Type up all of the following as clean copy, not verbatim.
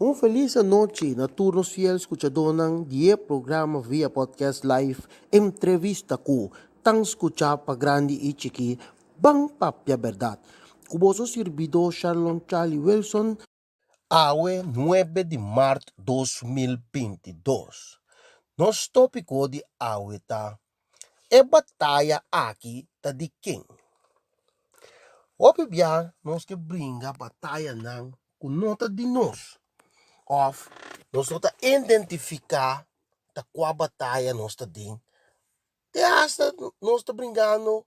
Feliz noche, naturnos fiel escuchador ng die programa via podcast live entrevista ko tang escucha pa grande y chiqui bang papia verdad. Kuboso servidor Charlon Charlie Wilson, awe 9 de março 2022. Nos tópico de awe ta e batalha aqui ta de quem? Opibia nos que bringa batalha nang kunota de nós. Of nós está identificar da qual batalha nós está dando. Te hasta nós está brincando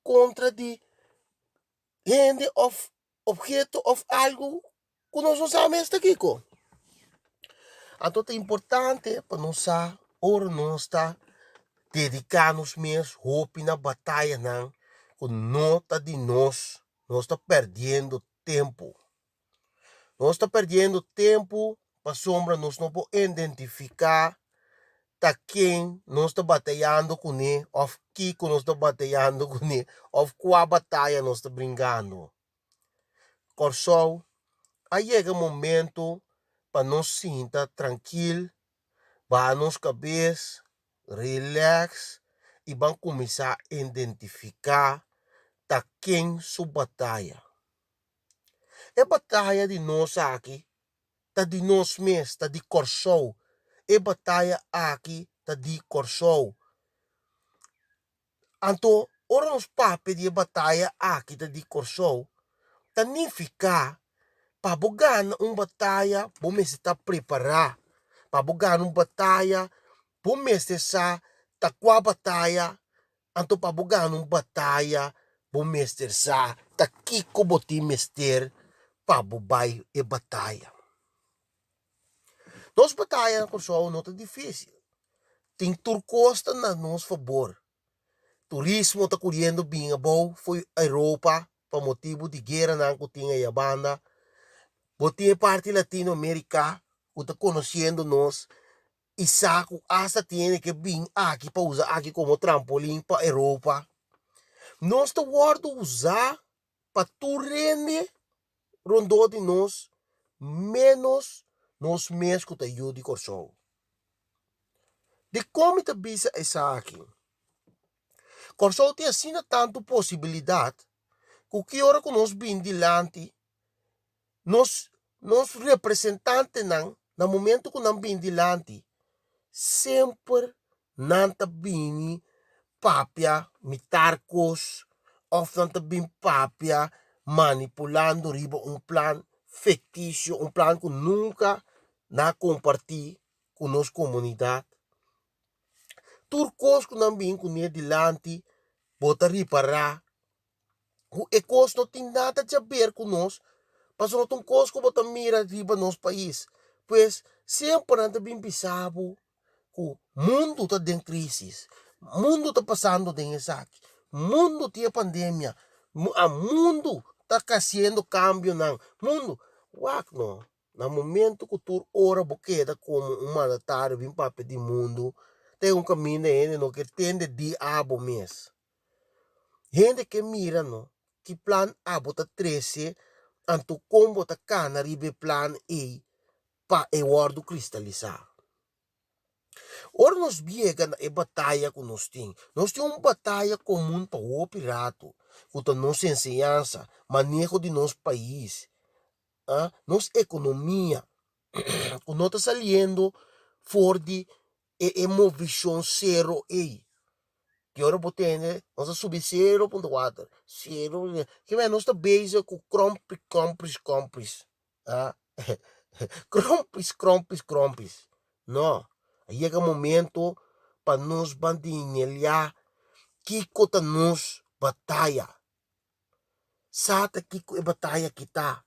contra de gente of objeto of algo que nós não sabemos aqui. Então é importante para nós ora nós está dedicar-nos mesmo roupa na batalha não, que nota de nós está perdendo tempo. Nós está perdendo tempo para sombra nós não podemos identificar ta quem nós está batalhando com ele, ou que nós está batalhando com ele, ou qual batalha nós está brincando. Corsol, aí chega um momento para nós sinta tranquilo, para nós cabeça, relax, e vamos começar a identificar ta quem sua batalha. É batalha de nós aqui, tá de nós mesmos, tá de Corsol. É batalha aqui, tá de Corsol. Então, ora nos papéis de batalha aqui, tá de Corsol, tá nem ficar para bugar batalha, bom mês está preparar. Para bugar batalha, bom mês está tá com a batalha. Então, para bugar batalha, bom mês está tá aqui como o mester para bubai e batalha. Nós batalha com só não é difícil. Tem turcosta na nosso favor. Turismo está correndo bem bom, foi a Europa, por motivo de guerra na que tinha a banda. Botinha parte Latinoamérica, que está conhecendo nós, e saco hasta tem que vir aqui para usar aqui como trampolim para a Europa. Nós está guardando usar para tu rende rondou de nós, menos nós mesmos que ajuda de corção. De como te bisa essa aqui? Corção tem assim tanto possibilidade que hora que nós vim dilante, nós representantes no momento que nós vim dilante, sempre não tá bem papia, mitarcos, ou não tá bem papia, manipulando riba plan fictício, plan que nunca na compartilhar com nossa comunidade. Turcos que não vêm com ele dilante, bota reparar. O ecos não tem nada a ver com nós, mas não tem coisa que bota mira riba nosso país. Pois sempre não bem pensado que o mundo está em crise, o mundo está passando dentro aqui, o mundo tem pandemia, o mundo está causando cambio não, mundo, uac não. No momento que tu ora boqueda como um mandatário vem para pedir mundo, tem um caminho ainda não que tende de abo mês. Gente que mira não, que plan abo tá 13, anto combo tá cana ribe plan e pa e wardo cristalizar. Ora nós biega na batalha que nós temos. Nós temos uma batalha comum para o pirata, com a nossa ensinança, manejo de nosso país, nossa economia, que nós está saindo fora de emoção zero aí. Que hora botene, nós subir 0.4, 0, que é nós está base com compres, compres. Não. Aí chega momento para nós bandinhar que cota nos batalha. Sata que é batalha que tá.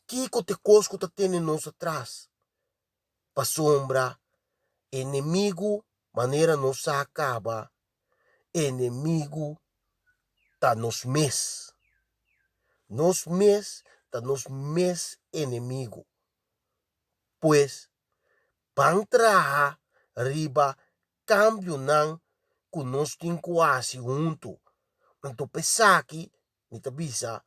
Que cota cosco tá tendo nós atrás. Para sombra, inimigo, maneira nos acaba. Inimigo tá nos mês. Nos mês tá nos mês inimigo. Pois, pantra riba cambio não que nós temos quase junto. Então, pensar que, nita bisa,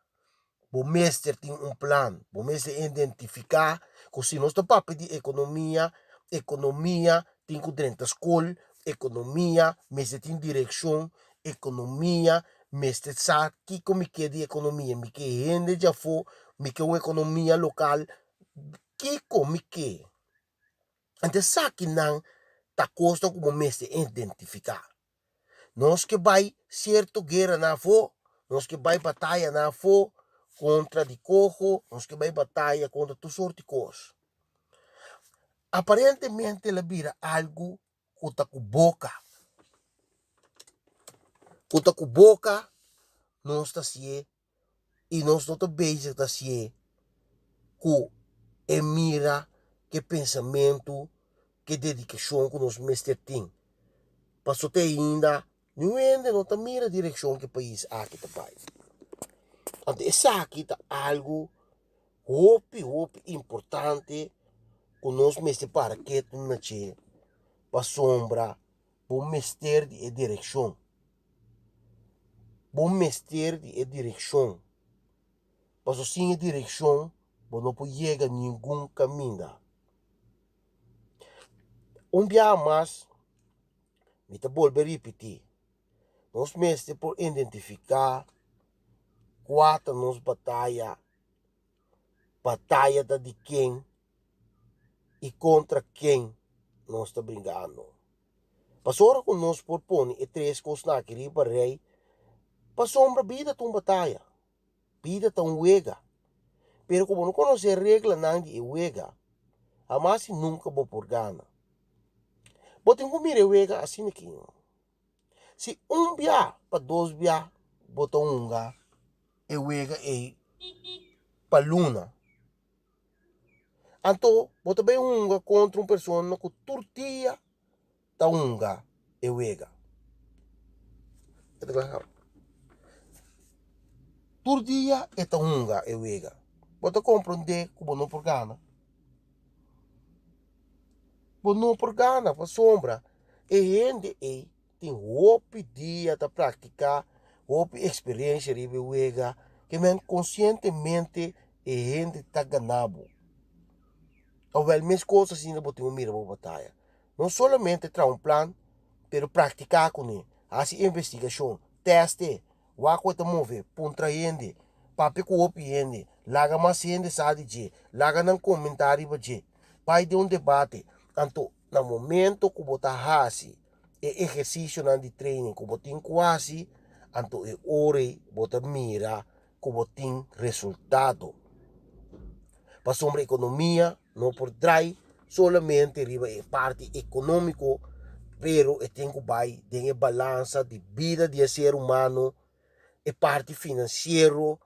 o mestre tem um plano, o mestre identificar Così nós papo de economia tem que dentro da escola, economia, mas tem direção, economia, mas sabe que como que é de economia, me que rende já for, me que uma economia local, que como que. Então sabe que não tá custa como mês de identificar. Nós que vai certo guerra na for, nós que vai batalha na for contra de cojo, nós que vai batalha contra tu sorte de coisas. Aparentemente ela vira algo que tá com boca. Que tá com boca, não está se e nós não está bem está se com é mira, que pensamento, que dedicação que nós mestre tem. Passou até ainda, não está mira a direção que o país aqui tá pai. Então, essa aqui tá algo hope importante que nós mestre para que tu não che para sombra, bom mestre de direção. Bom mestre de direção. Mas sem direção, você não pode chegar a nenhum caminho. Dia mais, me tá volver a repetir. Nós mestres por identificar quatro nos batalha da de quem e contra quem nós está brincando. Passou com nós por pôr e três coisas na queria para rei, passou uma vida tão batalha, vida tão uega. Pero como não conhece a regra não de uega, a mais nunca vou por gana. Botem comigo uega assim aqui. Se bia para dois bia, botam unga, uega e para luna. Então, bota bem unga contra uma pessoa com tortilha da unga uega. Tortilha e da unga uega. Bota compreender como não por gana. Não por gana, para sombra. E gente tem roupa dia de praticar, roupa experiência de uega, que men conscientemente e gente está ganando. Ou mesmas coisas ainda botem um mira para batalha. Não somente trazer um plano, pero praticar com ele. Assim investigação, teste, o que está mover, pontra gente, papi com o gente, laga mais gente sabe de, laga num comentário para de, pai de um debate. Então, no momento que você faz exercício de treino, que você tem quase, então é hora você mira que você tem resultado. Para sombra economia, não por trás, solamente arriba é parte econômico, pero tem que vai tem a balança de vida de ser humano, e parte financeiro,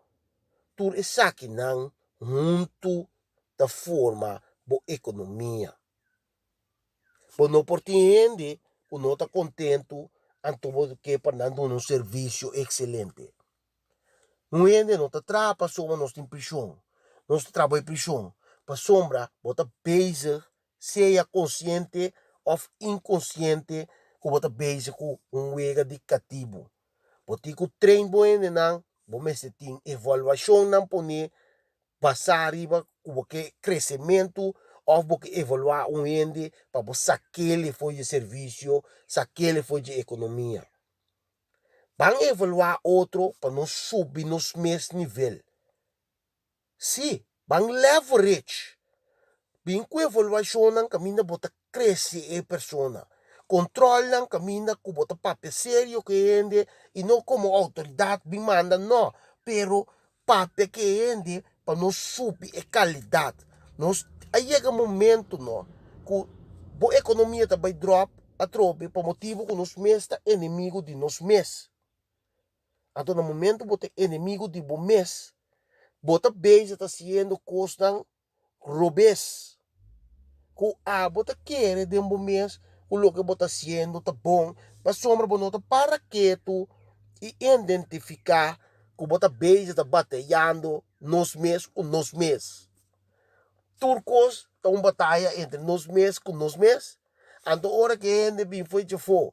tudo isso aqui não junto da forma boa economia. Por não por gente, o não está contente, então que para dando um serviço excelente. Não ainda não está trapa, soma nós tem prisão. Nós trabalha em prisão. Para sombra, bota bezig, seja consciente ou inconsciente, que bota bezig com wega de cativo. Bota que o treino boende não, mas tem evaluação não pone, passar riba, que crescimento, ou porque evaluar ende, para você aquele foi de serviço, aquele foi de economia. Vamos evaluar outro para nós subir nos mesmos nível. Sim, vamos leverage. Bem com evaluação não caminha bota crescer a pessoa. Controle não caminha com bota papel sério que ende e não como autoridade bem manda não, pero papel que ende para nós subir a qualidade. Nós aí chega momento não, que a economia também drop a trope por motivo que nós mesmos inimigo de nós mesmos. Então, no momento que você é inimigo de bom mês, você beijo está sendo coisa robês. Que você quer de um bom mês, o que você está sendo está bom, mas sombra você para que tu identificar que você beijo está batalhando nos mês com nos mês. Turcos estão uma batalha entre nos mês com nos mês. Então, a hora que a gente foi de fora,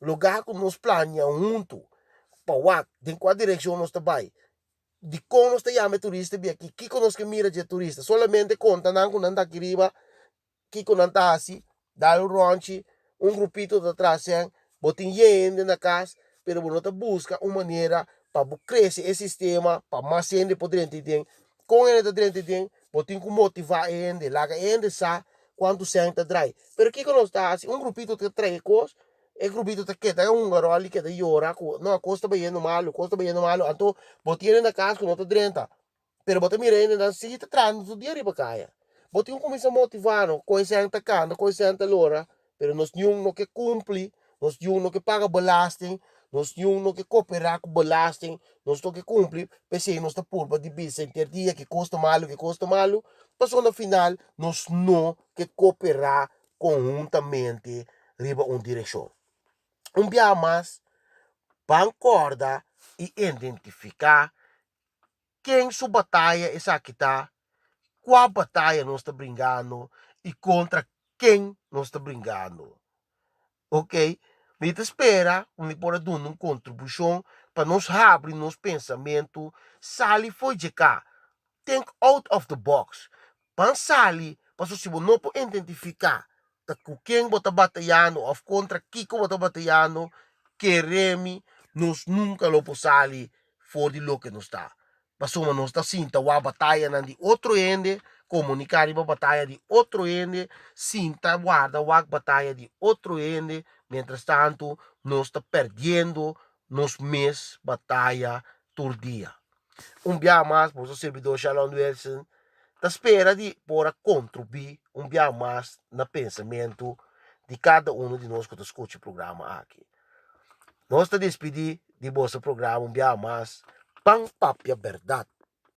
lugar que nós planeamos junto, para tem qual direção nós trabalhamos. de como está llama turista bem aqui, que conosco mira de turista, solamente conta não quando anda aqui riba, que quando anda assim, dá o ronchi, grupito de atrás, botem gente na casa, pero você tá busca uma maneira para crescer esse sistema, para mais gente poder entender, com ele dentro de botem que motivar ele, laga ele sa quando senta drai, pero que quando está assim, grupito de três coisas e grupito te queda un garo ali que llora, no, costa bem malo, então botem na casa com nota 30. Pero botem mira na sita trans do dia riba caia. Botem começa a motivar, coisa anta cana, coisa anta lora, pero nós nenhum no que cumpre, nós nenhum no que paga belasting, nós nenhum no que cooperar com belasting, nós no que cumpre, pensei nós tá purba de bisa dia que custa malo, passou no final nós não que cooperar conjuntamente riba direção. Dia mais, bancorda e identificar quem sua batalha é essa que tá, qual batalha nós está brincando e contra quem nós está brincando. Ok? Me espera, pode dar uma contribuição para nós abrir nosso pensamento, sali foi de cá. Think out of the box. Pansali, para se você não pode identificar com quem você está batalhando ou contra quem você está batalhando, queremos, nós nunca lo posali fora de lo que nós está. Passou nós está sinta a batalha de outro ende, comunicar a batalha de outro ende, sinta guarda a batalha de outro ende, mientras tanto, nós está perdendo nos mês batalha todo dia. Dia mais, por servidor Shalom Wilson, da espera de por contribuir dia mais no pensamento de cada de nós que escuta o programa aqui. Nós te despedir de vosso programa dia mais, pang papia verdade.